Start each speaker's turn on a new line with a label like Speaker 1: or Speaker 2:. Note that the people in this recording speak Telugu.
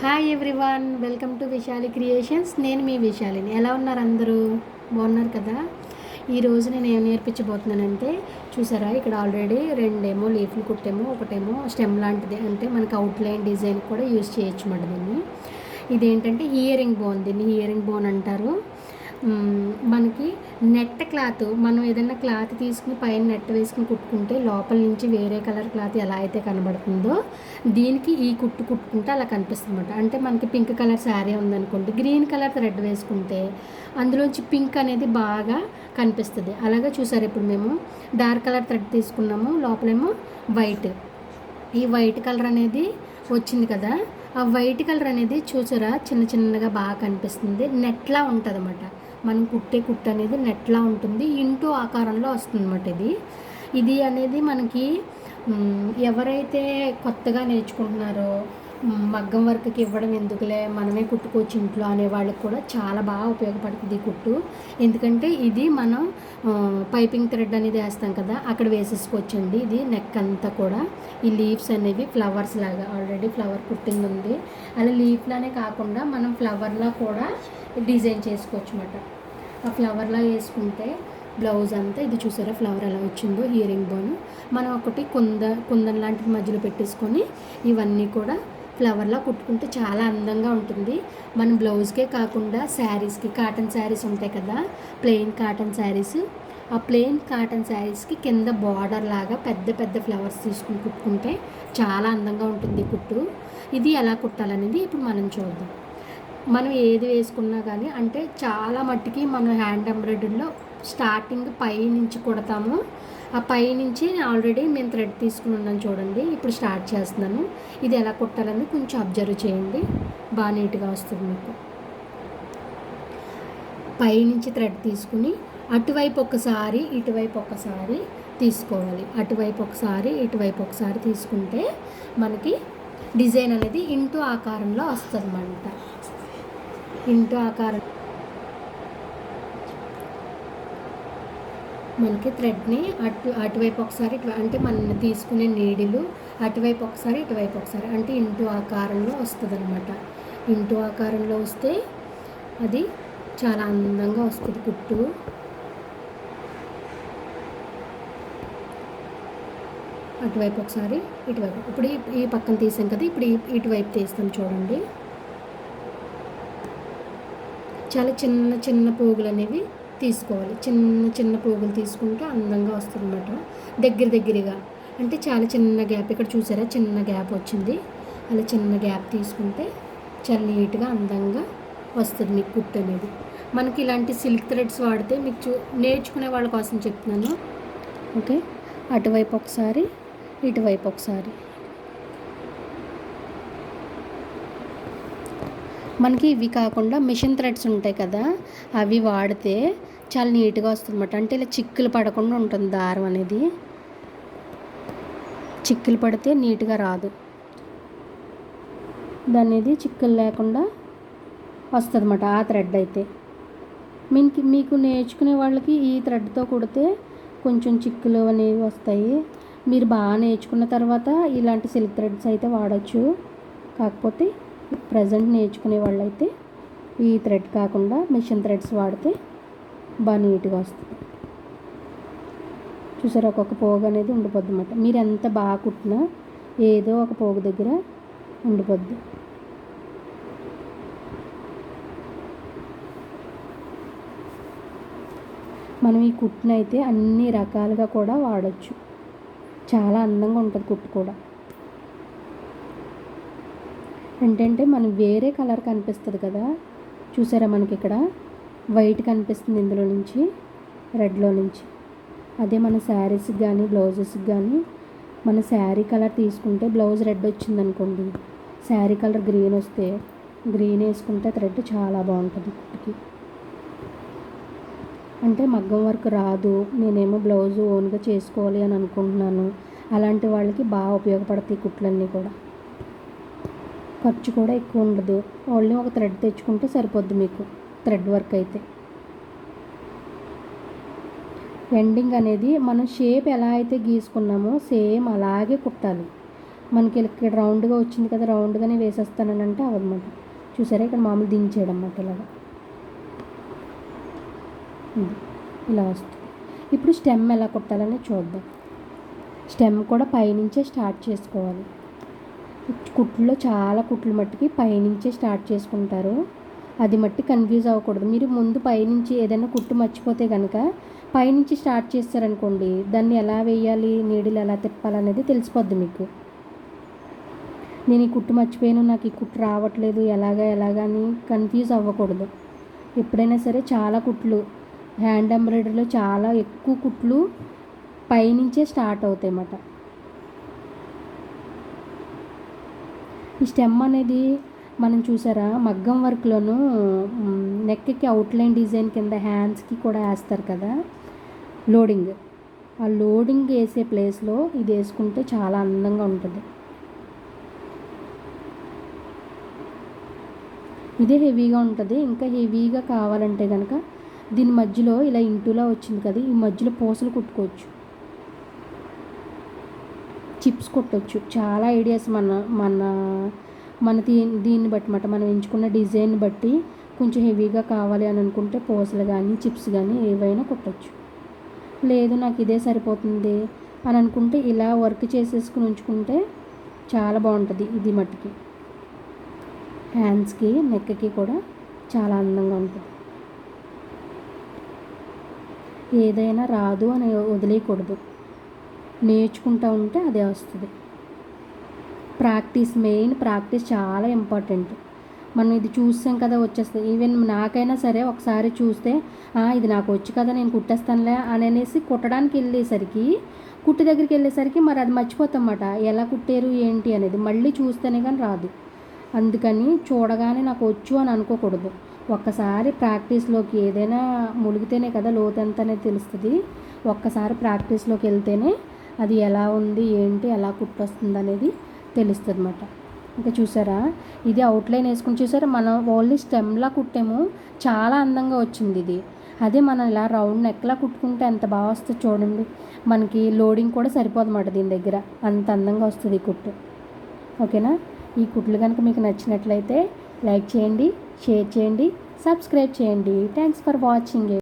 Speaker 1: Hi everyone, welcome to Vishali creations. నేను మీ విశాలిని. ఎలా ఉన్నారు అందరూ? బాగున్నారు కదా? ఈరోజు నేను ఏం నేర్పించబోతున్నానంటే, చూసారా ఇక్కడ ఆల్రెడీ రెండేమో లీఫ్లు కుట్టాము, ఒకటేమో స్టెమ్ లాంటిది, అంటే మనకి అవుట్లైన్ డిజైన్ కూడా యూజ్ చేయొచ్చు అన్నమాట. దీన్ని ఇదేంటంటే హియరింగ్ బోన్, దీన్ని హియరింగ్ బోన్ అంటారు. మనకి నెట్ క్లాత్, మనం ఏదైనా క్లాత్ తీసుకుని పైన నెట్ వేసుకుని కుట్టుకుంటే లోపల నుంచి వేరే కలర్ క్లాత్ ఎలా అయితే కనబడుతుందో దీనికి ఈ కుట్టుకుంటే అలా కనిపిస్తుంది అనమాట. అంటే మనకి పింక్ కలర్ శారీ ఉందనుకోండి, గ్రీన్ కలర్ థ్రెడ్ వేసుకుంటే అందులోంచి పింక్ అనేది బాగా కనిపిస్తుంది. అలాగే చూసారు, ఇప్పుడు మేము డార్క్ కలర్ థ్రెడ్ తీసుకున్నాము, లోపలేమో వైట్. ఈ వైట్ కలర్ అనేది వచ్చింది కదా, ఆ వైట్ కలర్ అనేది చూసారా చిన్న చిన్నగా బాగా కనిపిస్తుంది. నెట్లా ఉంటుంది అన్నమాట. మనం కుట్టే కుట్టు అనేది నెట్లా ఉంటుంది, ఇంటూ ఆకారంలో వస్తుంది అన్నమాట. ఇది అనేది మనకి ఎవరైతే కొత్తగా నేర్చుకుంటున్నారో మగ్గం వర్క్కి ఇవ్వడం ఎందుకులే, మనమే కుట్టుకోవచ్చు ఇంట్లో అనే వాళ్ళకి కూడా చాలా బాగా ఉపయోగపడుతుంది ఈ కుట్టు. ఎందుకంటే ఇది మనం పైపింగ్ థ్రెడ్ అనేది వేస్తాం కదా, అక్కడ వేసేసుకోవచ్చండి. ఇది నెక్ అంతా కూడా ఈ లీవ్స్ అనేవి ఫ్లవర్స్ లాగా, ఆల్రెడీ ఫ్లవర్ కుట్టింది ఉంది, అలా లీఫ్లానే కాకుండా మనం ఫ్లవర్లా కూడా డిజైన్ చేసుకోవచ్చు అన్నమాట. ఆ ఫ్లవర్లా వేసుకుంటే బ్లౌజ్ అంతా ఇది చూసారా ఫ్లవర్ ఎలా వచ్చిందో, హియరింగ్ బోన్. మనం ఒకటి కుందన్ లాంటిది మధ్యలో పెట్టేసుకొని ఇవన్నీ కూడా ఫ్లవర్లా కుట్టుకుంటే చాలా అందంగా ఉంటుంది. మన బ్లౌజ్కే కాకుండా శారీస్కి, కాటన్ శారీస్ ఉంటాయి కదా, ప్లెయిన్ కాటన్ శారీస్, ఆ ప్లెయిన్ కాటన్ శారీస్కి కింద బార్డర్ లాగా పెద్ద పెద్ద ఫ్లవర్స్ తీసుకుని కుట్టుకుంటే చాలా అందంగా ఉంటుంది కుట్టు. ఇది ఎలా కుట్టాలనేది ఇప్పుడు మనం చూద్దాం. మనం ఏది వేసుకున్నా కానీ, అంటే చాలా మట్టికి మనం హ్యాండ్ ఎంబ్రాయిడరీలో స్టార్టింగ్ పై నుంచి కుడతాము. ఆ పై నుంచి ఆల్రెడీ నేను థ్రెడ్ తీసుకుని ఉన్నాను చూడండి, ఇప్పుడు స్టార్ట్ చేస్తున్నాను. ఇది ఎలా కుట్టాలని కొంచెం అబ్జర్వ్ చేయండి, బాగా నీట్గా వస్తుంది మీకు. పై నుంచి థ్రెడ్ తీసుకుని అటువైపు ఒకసారి ఇటువైపు ఒకసారి తీసుకోవాలి. అటువైపు ఒకసారి ఇటువైపు ఒకసారి తీసుకుంటే మనకి డిజైన్ అనేది ఇంటూ ఆకారంలో వస్తుంది అన్నమాట. ఇంటూ ఆకారం మనకి థ్రెడ్ని అటువైపు ఒకసారి అంటే మనం తీసుకునే నీడిలు అటువైపు ఒకసారి ఇటువైపు ఒకసారి, అంటే ఇంటూ ఆకారంలో వస్తుంది అనమాట. ఇంటూ ఆకారంలో వస్తే అది చాలా అందంగా వస్తుంది కుట్టు. అటువైపు ఒకసారి ఇటువైపు, ఇప్పుడు ఈ పక్కన తీసాం కదా, ఇప్పుడు ఇటువైపు తీస్తాం చూడండి. చాలా చిన్న చిన్న పోగులు అనేవి తీసుకోవాలి. చిన్న చిన్న పోగులు తీసుకుంటే అందంగా వస్తుంది అన్నమాట. దగ్గరగా అంటే చాలా చిన్న గ్యాప్, ఇక్కడ చూసారా చిన్న గ్యాప్ వచ్చింది, అలా చిన్న గ్యాప్ తీసుకుంటే చాలా నీట్గా అందంగా వస్తుంది మీకు కుట్టు అనేది. మనకి ఇలాంటి సిల్క్ థ్రెడ్స్ వాడితే మీకు నేర్చుకునే వాళ్ళ కోసం చెప్తున్నాను. ఓకే, అటువైపు ఒకసారి ఇటువైపు ఒకసారి. మనకి ఇవి కాకుండా మిషన్ థ్రెడ్స్ ఉంటాయి కదా, అవి వాడితే చాలా నీట్గా వస్తుంది అన్నమాట. అంటే ఇలా చిక్కులు పడకుండా ఉంటుంది దారం అనేది, చిక్కులు పడితే నీట్గా రాదు, దాని అనేది చిక్కులు లేకుండా వస్తుంది అన్నమాట ఆ థ్రెడ్ అయితే. మీకు నేర్చుకునే వాళ్ళకి ఈ థ్రెడ్తో కుడితే కొంచెం చిక్కులు అనేవి వస్తాయి. మీరు బాగా నేర్చుకున్న తర్వాత ఇలాంటి సిల్క్ థ్రెడ్స్ అయితే వాడచ్చు. కాకపోతే ప్రజెంట్ నేర్చుకునే వాళ్ళైతే ఈ థ్రెడ్ కాకుండా మిషన్ థ్రెడ్స్ వాడితే బాగా నీట్గా వస్తుంది. చూసారు, ఒక్కొక్క పోగు అనేది ఉండిపోద్ది అన్నమాట. మీరు ఎంత బాగా కుట్టినా ఏదో ఒక పోగు దగ్గర ఉండిపోద్ది. మనం ఈ కుట్టునైతే అన్ని రకాలుగా కూడా వాడచ్చు, చాలా అందంగా ఉంటుంది కుట్టు కూడా. ఏంటంటే మనం వేరే కలర్ కనిపిస్తుంది కదా, చూసారా మనకి ఇక్కడ వైట్ కనిపిస్తుంది ఇందులో నుంచి, రెడ్లో నుంచి. అదే మన శారీస్కి కానీ బ్లౌజెస్కి కానీ మన శారీ కలర్ తీసుకుంటే బ్లౌజ్ రెడ్ వచ్చింది అనుకోండి, శారీ కలర్ గ్రీన్ వస్తే గ్రీన్ వేసుకుంటే థ్రెడ్ చాలా బాగుంటుంది కుట్టుకి. అంటే మగ్గం వర్క్ రాదు, నేనేమో బ్లౌజ్ ఓన్గా చేసుకోవాలి అని అనుకుంటున్నాను, అలాంటి వాళ్ళకి బాగా ఉపయోగపడతాయి కుట్లన్నీ కూడా. ఖర్చు కూడా ఎక్కువ ఉండదు, ఓన్లీ ఒక థ్రెడ్ తెచ్చుకుంటే సరిపోద్ది మీకు థ్రెడ్ వర్క్ అయితే. ఎండింగ్ అనేది మనం షేప్ ఎలా అయితే గీసుకున్నామో సేమ్ అలాగే కుట్టాలి. మనకి ఇక్కడ రౌండ్గా వచ్చింది కదా, రౌండ్గానే వేసేస్తానని అంటే అవన్నమాట. చూసారా ఇక్కడ మామూలు దించేయడం అన్నమాట ఇలాగా ఇలా వస్తుంది. ఇప్పుడు స్టెమ్ ఎలా కుట్టాలని చూద్దాం. స్టెమ్ కూడా పైనుంచే స్టార్ట్ చేసుకోవాలి. కుట్లో చాలా కుట్లు మట్టుకి పైనుంచే స్టార్ట్ చేసుకుంటారు. అది మట్టి కన్ఫ్యూజ్ అవ్వకూడదు. మీరు ముందు పైనుంచి ఏదైనా కుట్టు మర్చిపోతే కనుక పైనుంచి స్టార్ట్ చేస్తారనుకోండి, దాన్ని ఎలా వేయాలి, నీడిలు ఎలా తిప్పాలనేది తెలిసిపోద్ది మీకు. నేను ఈ కుట్టు మర్చిపోయాను, నాకు ఈ కుట్టు రావట్లేదు, ఎలాగా అని కన్ఫ్యూజ్ అవ్వకూడదు. ఎప్పుడైనా సరే చాలా కుట్లు హ్యాండ్ ఎంబ్రాయిడరీలో చాలా ఎక్కువ కుట్లు పైనుంచే స్టార్ట్ అవుతాయి అన్నమాట. ఈ స్టెమ్ అనేది మనం చూసారా మగ్గం వర్క్లోనూ నెక్కి అవుట్లైన్ డిజైన్ కింద హ్యాండ్స్కి కూడా వేస్తారు కదా లోడింగ్. ఆ లోడింగ్ వేసే ప్లేస్లో ఇది వేసుకుంటే చాలా అందంగా ఉంటుంది. ఇదే హెవీగా ఉంటుంది. ఇంకా హెవీగా కావాలంటే కనుక దీని మధ్యలో ఇలా ఇంటూలా వచ్చింది కదా, ఈ మధ్యలో పూసలు కుట్టుకోవచ్చు, చిప్స్ కుట్టవచ్చు. చాలా ఐడియాస్ మన దీన్ని బట్టి మాట మనం ఎంచుకున్న డిజైన్ బట్టి కొంచెం హెవీగా కావాలి అని అనుకుంటే పూసలు కానీ చిప్స్ కానీ ఏవైనా కుట్టచ్చు. లేదు నాకు ఇదే సరిపోతుంది అని అనుకుంటే ఇలా వర్క్ చేసేసుకుని ఉంచుకుంటే చాలా బాగుంటుంది. ఇది మట్టికి హ్యాండ్స్కి నెక్కి కూడా చాలా అందంగా ఉంటుంది. ఏదైనా రాదు అని వదిలేయకూడదు, నేర్చుకుంటూ ఉంటే అదే వస్తుంది. మెయిన్ ప్రాక్టీస్ చాలా ఇంపార్టెంట్. మనం ఇది చూసాం కదా వచ్చేస్తుంది. ఈవెన్ నాకైనా సరే ఒకసారి చూస్తే ఇది నాకు వచ్చు కదా నేను కుట్టేస్తానులే అనేసి కుట్టడానికి కుట్టు దగ్గరికి వెళ్ళేసరికి మరి అది మర్చిపోతాం అన్నమాట, ఎలా కుట్టారు ఏంటి అనేది. మళ్ళీ చూస్తేనే కానీ రాదు. అందుకని చూడగానే నాకు వచ్చు అని అనుకోకూడదు. ఒక్కసారి ప్రాక్టీస్లోకి ఏదైనా మునిగితేనే కదా లోతెంత అనేది తెలుస్తుంది. ఒక్కసారి ప్రాక్టీస్లోకి వెళ్తేనే అది ఎలా ఉంది ఏంటి ఎలా కుట్టొస్తుంది అనేది తెలుస్తుంది అన్నమాట. ఇంకా చూసారా ఇది అవుట్లైన్ వేసుకుని చూసారా మనం ఓన్లీ స్టెమ్లా కుట్టాము, చాలా అందంగా వచ్చింది ఇది. అదే మనం ఇలా రౌండ్ నెక్లా కుట్టుకుంటే ఎంత బాగా వస్తుంది చూడండి. మనకి లోడింగ్ కూడా సరిపోదన్నమాట దీని దగ్గర, అంత అందంగా వస్తుంది ఈ కుట్టు. ఓకేనా? ఈ కుట్లు కనుక మీకు నచ్చినట్లయితే లైక్ చేయండి, షేర్ చేయండి, సబ్స్క్రైబ్ చేయండి. Thanks for watching.